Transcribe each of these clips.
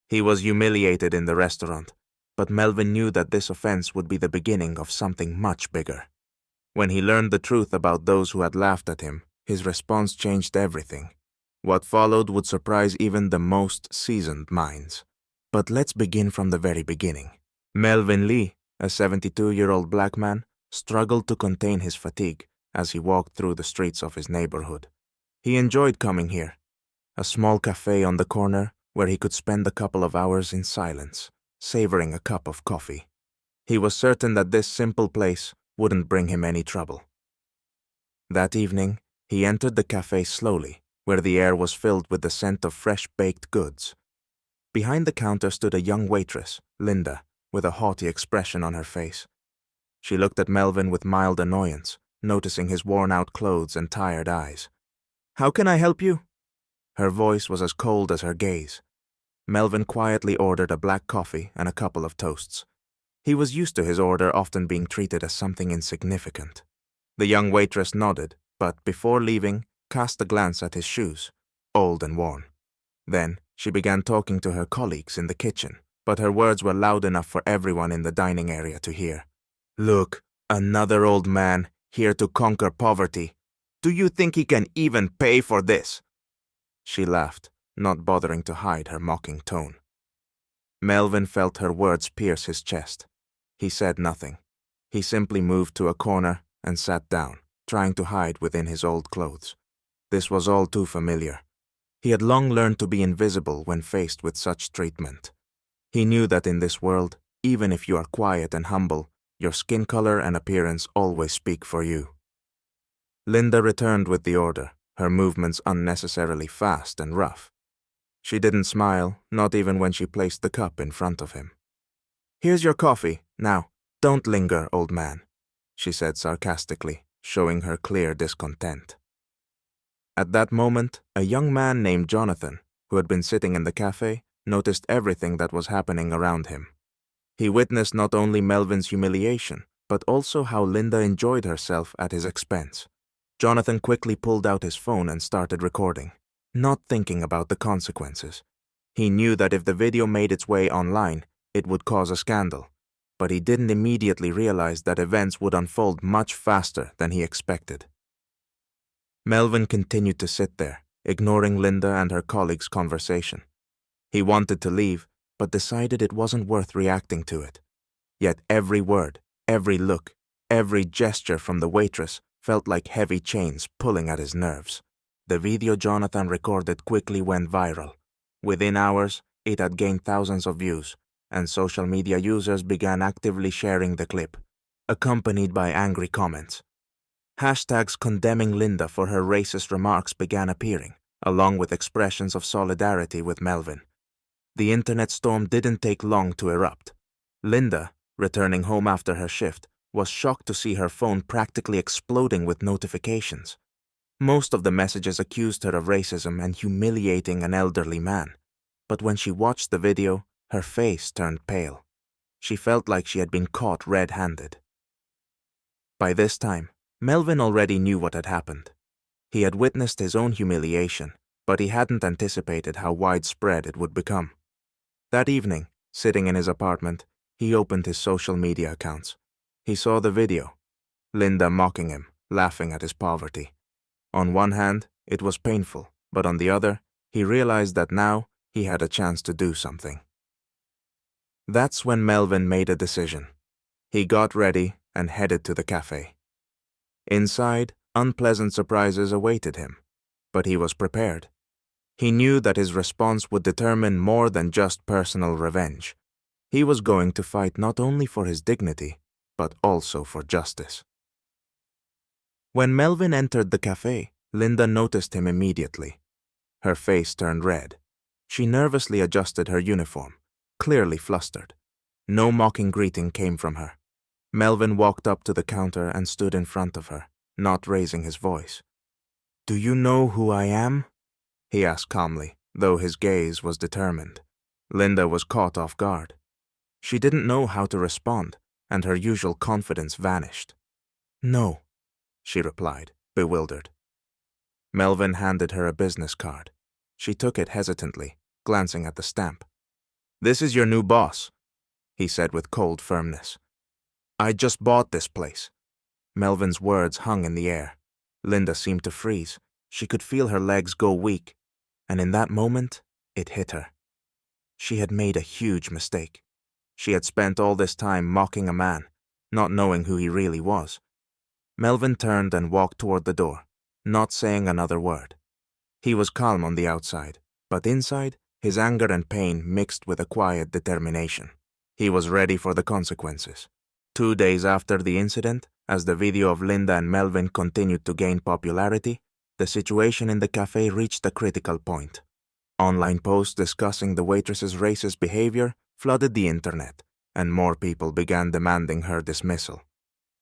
He was humiliated in the restaurant, but Melvin knew that this offense would be the beginning of something much bigger. When he learned the truth about those who had laughed at him, his response changed everything. What followed would surprise even the most seasoned minds. But let's begin from the very beginning. Melvin Lee, a 72-year-old black man, struggled to contain his fatigue as he walked through the streets of his neighborhood. He enjoyed coming here, a small cafe on the corner where he could spend a couple of hours in silence, savoring a cup of coffee. He was certain that this simple place wouldn't bring him any trouble. That evening, he entered the cafe slowly, where the air was filled with the scent of fresh baked goods. Behind the counter stood a young waitress, Linda, with a haughty expression on her face. She looked at Melvin with mild annoyance, noticing his worn-out clothes and tired eyes. "How can I help you?" Her voice was as cold as her gaze. Melvin quietly ordered a black coffee and a couple of toasts. He was used to his order often being treated as something insignificant. The young waitress nodded, but before leaving, cast a glance at his shoes, old and worn. Then, she began talking to her colleagues in the kitchen, but her words were loud enough for everyone in the dining area to hear. "Look, another old man, here to conquer poverty. Do you think he can even pay for this?" She laughed, not bothering to hide her mocking tone. Melvin felt her words pierce his chest. He said nothing. He simply moved to a corner and sat down, trying to hide within his old clothes. This was all too familiar. He had long learned to be invisible when faced with such treatment. He knew that in this world, even if you are quiet and humble, your skin color and appearance always speak for you. Linda returned with the order, her movements unnecessarily fast and rough. She didn't smile, not even when she placed the cup in front of him. "Here's your coffee. Now, don't linger, old man," she said sarcastically, showing her clear discontent. At that moment, a young man named Jonathan, who had been sitting in the cafe, noticed everything that was happening around him. He witnessed not only Melvin's humiliation, but also how Linda enjoyed herself at his expense. Jonathan quickly pulled out his phone and started recording, not thinking about the consequences. He knew that if the video made its way online, it would cause a scandal, but he didn't immediately realize that events would unfold much faster than he expected. Melvin continued to sit there, ignoring Linda and her colleagues' conversation. He wanted to leave, but decided it wasn't worth reacting to it. Yet every word, every look, every gesture from the waitress felt like heavy chains pulling at his nerves. The video Jonathan recorded quickly went viral. Within hours, it had gained thousands of views, and social media users began actively sharing the clip, accompanied by angry comments. Hashtags condemning Linda for her racist remarks began appearing, along with expressions of solidarity with Melvin. The internet storm didn't take long to erupt. Linda, returning home after her shift, was shocked to see her phone practically exploding with notifications. Most of the messages accused her of racism and humiliating an elderly man, but when she watched the video, her face turned pale. She felt like she had been caught red-handed. By this time, Melvin already knew what had happened. He had witnessed his own humiliation, but he hadn't anticipated how widespread it would become. That evening, sitting in his apartment, he opened his social media accounts. He saw the video, Linda mocking him, laughing at his poverty. On one hand, it was painful, but on the other, he realized that now he had a chance to do something. That's when Melvin made a decision. He got ready and headed to the cafe. Inside, unpleasant surprises awaited him, but he was prepared. He knew that his response would determine more than just personal revenge. He was going to fight not only for his dignity, but also for justice. When Melvin entered the cafe, Linda noticed him immediately. Her face turned red. She nervously adjusted her uniform, clearly flustered. No mocking greeting came from her. Melvin walked up to the counter and stood in front of her, not raising his voice. "Do you know who I am?" he asked calmly, though his gaze was determined. Linda was caught off guard. She didn't know how to respond, and her usual confidence vanished. "No," she replied, bewildered. Melvin handed her a business card. She took it hesitantly, glancing at the stamp. "This is your new boss," he said with cold firmness. "I just bought this place." Melvin's words hung in the air. Linda seemed to freeze. She could feel her legs go weak, and in that moment, it hit her. She had made a huge mistake. She had spent all this time mocking a man, not knowing who he really was. Melvin turned and walked toward the door, not saying another word. He was calm on the outside, but inside, his anger and pain mixed with a quiet determination. He was ready for the consequences. 2 days after the incident, as the video of Linda and Melvin continued to gain popularity, the situation in the cafe reached a critical point. Online posts discussing the waitress's racist behavior flooded the internet, and more people began demanding her dismissal.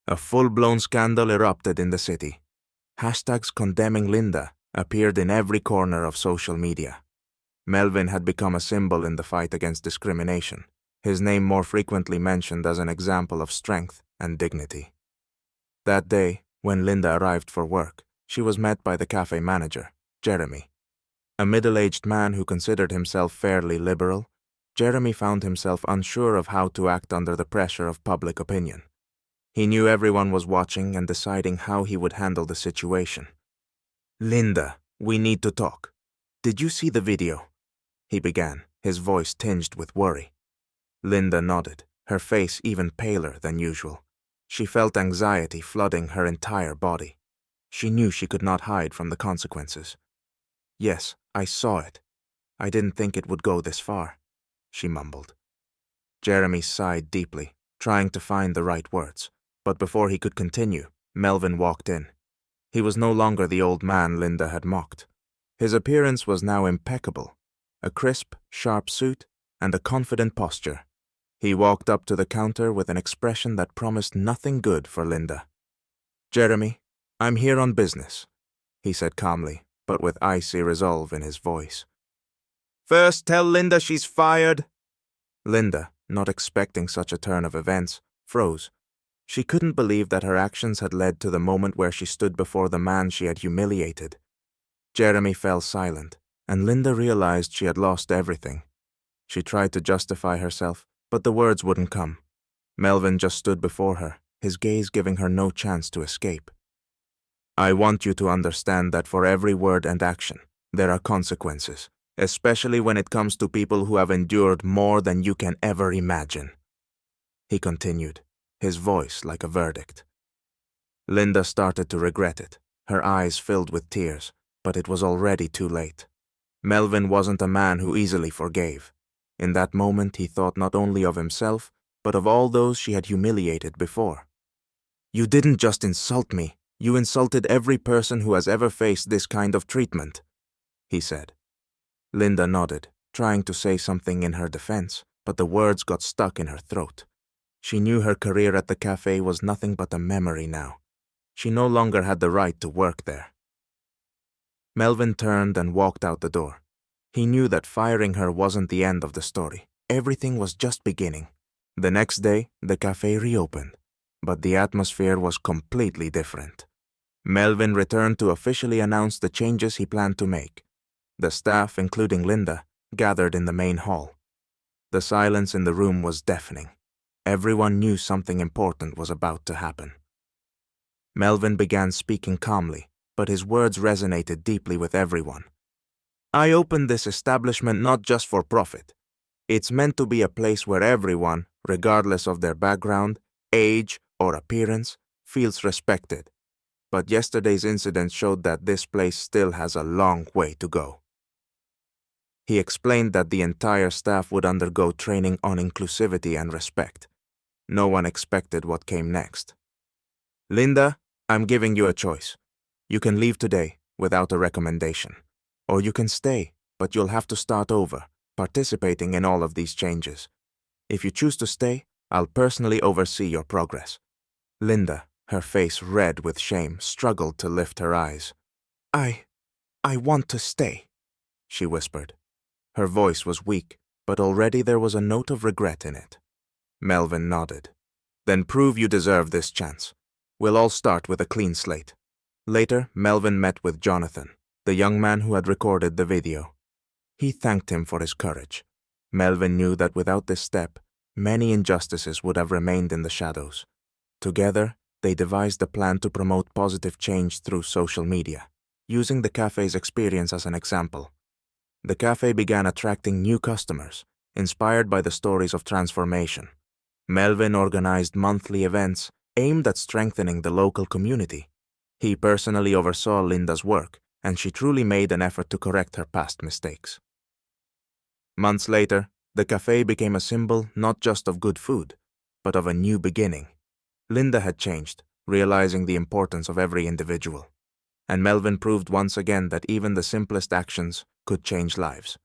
A full-blown scandal erupted in the city. Hashtags condemning Linda appeared in every corner of social media. Melvin had become a symbol in the fight against discrimination, his name more frequently mentioned as an example of strength and dignity. That day, when Linda arrived for work, she was met by the cafe manager, Jeremy. A middle-aged man who considered himself fairly liberal, Jeremy found himself unsure of how to act under the pressure of public opinion. He knew everyone was watching and deciding how he would handle the situation. "Linda, we need to talk. Did you see the video?" he began, his voice tinged with worry. Linda nodded, her face even paler than usual. She felt anxiety flooding her entire body. She knew she could not hide from the consequences. "Yes, I saw it. I didn't think it would go this far," she mumbled. Jeremy sighed deeply, trying to find the right words, but before he could continue, Melvin walked in. He was no longer the old man Linda had mocked. His appearance was now impeccable, a crisp, sharp suit, and a confident posture. He walked up to the counter with an expression that promised nothing good for Linda. "Jeremy, I'm here on business," he said calmly, but with icy resolve in his voice. "First, tell Linda she's fired." Linda, not expecting such a turn of events, froze. She couldn't believe that her actions had led to the moment where she stood before the man she had humiliated. Jeremy fell silent, and Linda realized she had lost everything. She tried to justify herself, but the words wouldn't come. Melvin just stood before her, his gaze giving her no chance to escape. "I want you to understand that for every word and action, there are consequences, especially when it comes to people who have endured more than you can ever imagine," he continued, his voice like a verdict. Linda started to regret it, her eyes filled with tears, but it was already too late. Melvin wasn't a man who easily forgave. In that moment, he thought not only of himself, but of all those she had humiliated before. "You didn't just insult me, you insulted every person who has ever faced this kind of treatment," he said. Linda nodded, trying to say something in her defense, but the words got stuck in her throat. She knew her career at the cafe was nothing but a memory now. She no longer had the right to work there. Melvin turned and walked out the door. He knew that firing her wasn't the end of the story. Everything was just beginning. The next day, the cafe reopened, but the atmosphere was completely different. Melvin returned to officially announce the changes he planned to make. The staff, including Linda, gathered in the main hall. The silence in the room was deafening. Everyone knew something important was about to happen. Melvin began speaking calmly, but his words resonated deeply with everyone. "I opened this establishment not just for profit. It's meant to be a place where everyone, regardless of their background, age, or appearance, feels respected. But yesterday's incident showed that this place still has a long way to go." He explained that the entire staff would undergo training on inclusivity and respect. No one expected what came next. "Linda, I'm giving you a choice. You can leave today without a recommendation. Or you can stay, but you'll have to start over, participating in all of these changes. If you choose to stay, I'll personally oversee your progress." Linda, her face red with shame, struggled to lift her eyes. I want to stay," she whispered. Her voice was weak, but already there was a note of regret in it. Melvin nodded. "Then prove you deserve this chance. We'll all start with a clean slate." Later, Melvin met with Jonathan, the young man who had recorded the video. He thanked him for his courage. Melvin knew that without this step, many injustices would have remained in the shadows. Together, they devised a plan to promote positive change through social media, using the cafe's experience as an example. The cafe began attracting new customers, inspired by the stories of transformation. Melvin organized monthly events aimed at strengthening the local community. He personally oversaw Linda's work, and she truly made an effort to correct her past mistakes. Months later, the cafe became a symbol not just of good food, but of a new beginning. Linda had changed, realizing the importance of every individual. And Melvin proved once again that even the simplest actions could change lives.